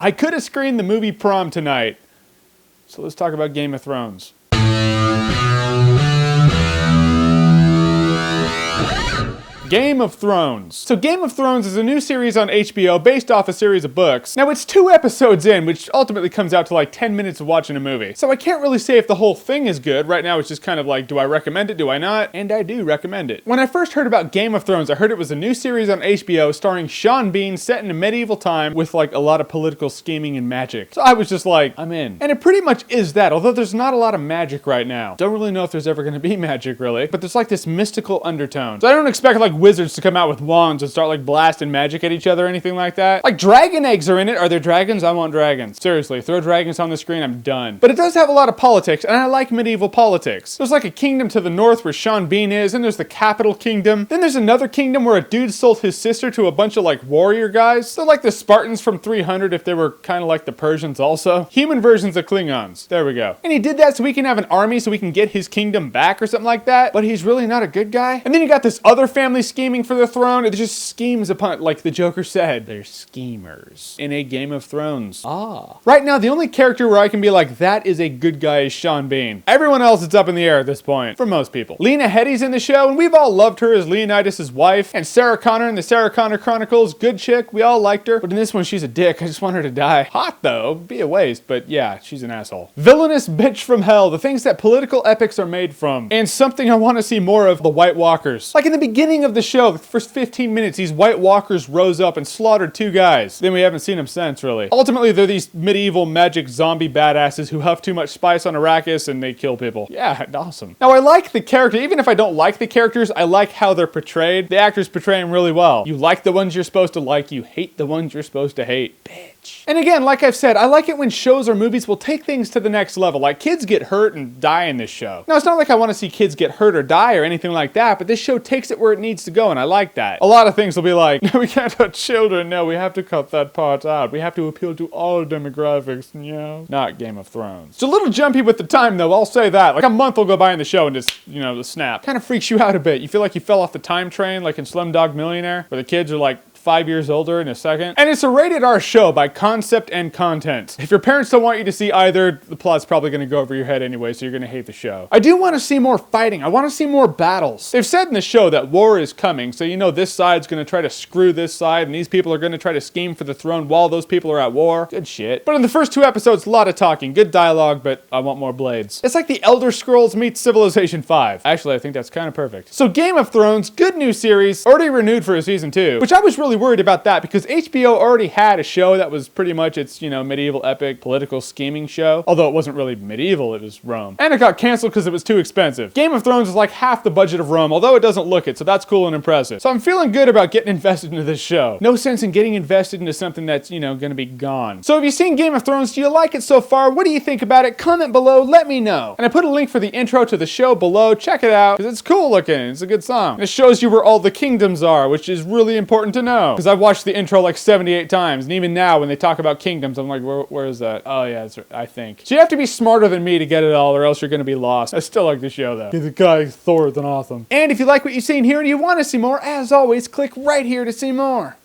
I could have screened the movie Prom tonight. So let's talk about Game of Thrones. Game of Thrones. So Game of Thrones is a new series on HBO based off a series of books. Now it's 2 episodes in, which ultimately comes out to like 10 minutes of watching a movie. So I can't really say if the whole thing is good. Right now it's just kind of like, do I recommend it, do I not? And I do recommend it. When I first heard about Game of Thrones, I heard it was a new series on HBO starring Sean Bean set in a medieval time with like a lot of political scheming and magic. So I was just like, I'm in. And it pretty much is that, although there's not a lot of magic right now. Don't really know if there's ever gonna be magic really, but there's like this mystical undertone. So I don't expect like wizards to come out with wands and start like blasting magic at each other or anything like that. Like dragon eggs are in it. Are there dragons? I want dragons. Seriously, throw dragons on the screen, I'm done. But it does have a lot of politics, and I like medieval politics. There's like a kingdom to the north where Sean Bean is, and there's the capital kingdom. Then there's another kingdom where a dude sold his sister to a bunch of like warrior guys. So like the Spartans from 300 if they were kind of like the Persians also. Human versions of Klingons. There we go. And he did that so he can have an army so he can get his kingdom back or something like that. But he's really not a good guy. And then you got this other family scheming for the throne. It just schemes upon, like the Joker said, they're schemers in a Game of Thrones. Right now, the only character where I can be like, that is a good guy is Sean Bean. Everyone else is up in the air at this point, for most people. Lena Headey's in the show, and we've all loved her as Leonidas' wife. And Sarah Connor in the Sarah Connor Chronicles, good chick, we all liked her. But in this one, she's a dick. I just want her to die. Hot though, be a waste, but yeah, she's an asshole. Villainous bitch from hell, the things that political epics are made from. And something I want to see more of, the White Walkers. Like in the beginning of the show, the first 15 minutes, these White Walkers rose up and slaughtered 2 guys. Then we haven't seen them since, really. Ultimately, they're these medieval magic zombie badasses who huff too much spice on Arrakis and they kill people. Yeah, awesome. Now, I like the character. Even if I don't like the characters, I like how they're portrayed. The actors portray them really well. You like the ones you're supposed to like. You hate the ones you're supposed to hate. Bitch. And again, like I've said, I like it when shows or movies will take things to the next level. Like, kids get hurt and die in this show. Now, it's not like I want to see kids get hurt or die or anything like that, but this show takes it where it needs to go, and I like that. A lot of things will be like, no, we can't touch children. No, we have to cut that part out. We have to appeal to all demographics. Yeah. Not Game of Thrones. It's a little jumpy with the time, though. I'll say that. Like, a month will go by in the show and just, you know, the snap. Kind of freaks you out a bit. You feel like you fell off the time train, like in Slumdog Millionaire, where the kids are like 5 years older in a second. And it's a rated R show by concept and content. If your parents don't want you to see either, the plot's probably gonna go over your head anyway, so you're gonna hate the show. I do want to see more fighting. I want to see more battles. They've said in the show that war is coming, so you know this side's gonna try to screw this side, and these people are gonna try to scheme for the throne while those people are at war. Good shit. But in the first 2 episodes, a lot of talking. Good dialogue, but I want more blades. It's like the Elder Scrolls meets Civilization 5. Actually, I think that's kind of perfect. So Game of Thrones, good new series, already renewed for a season 2, which I was really worried about that because HBO already had a show that was pretty much its, you know, medieval epic political scheming show. Although it wasn't really medieval, it was Rome. And it got canceled because it was too expensive. Game of Thrones is like half the budget of Rome, although it doesn't look it, so that's cool and impressive. So I'm feeling good about getting invested into this show. No sense in getting invested into something that's, you know, gonna be gone. So have you seen Game of Thrones? Do you like it so far? What do you think about it? Comment below, let me know. And I put a link for the intro to the show below. Check it out, because it's cool looking. It's a good song. And it shows you where all the kingdoms are, which is really important to know. Because I've watched the intro like 78 times, and even now when they talk about kingdoms, I'm like, where is that? Oh yeah, that's right, I think. So you have to be smarter than me to get it all, or else you're gonna be lost. I still like the show though. The guy Thor is awesome. And if you like what you've seen here and you want to see more, as always, click right here to see more.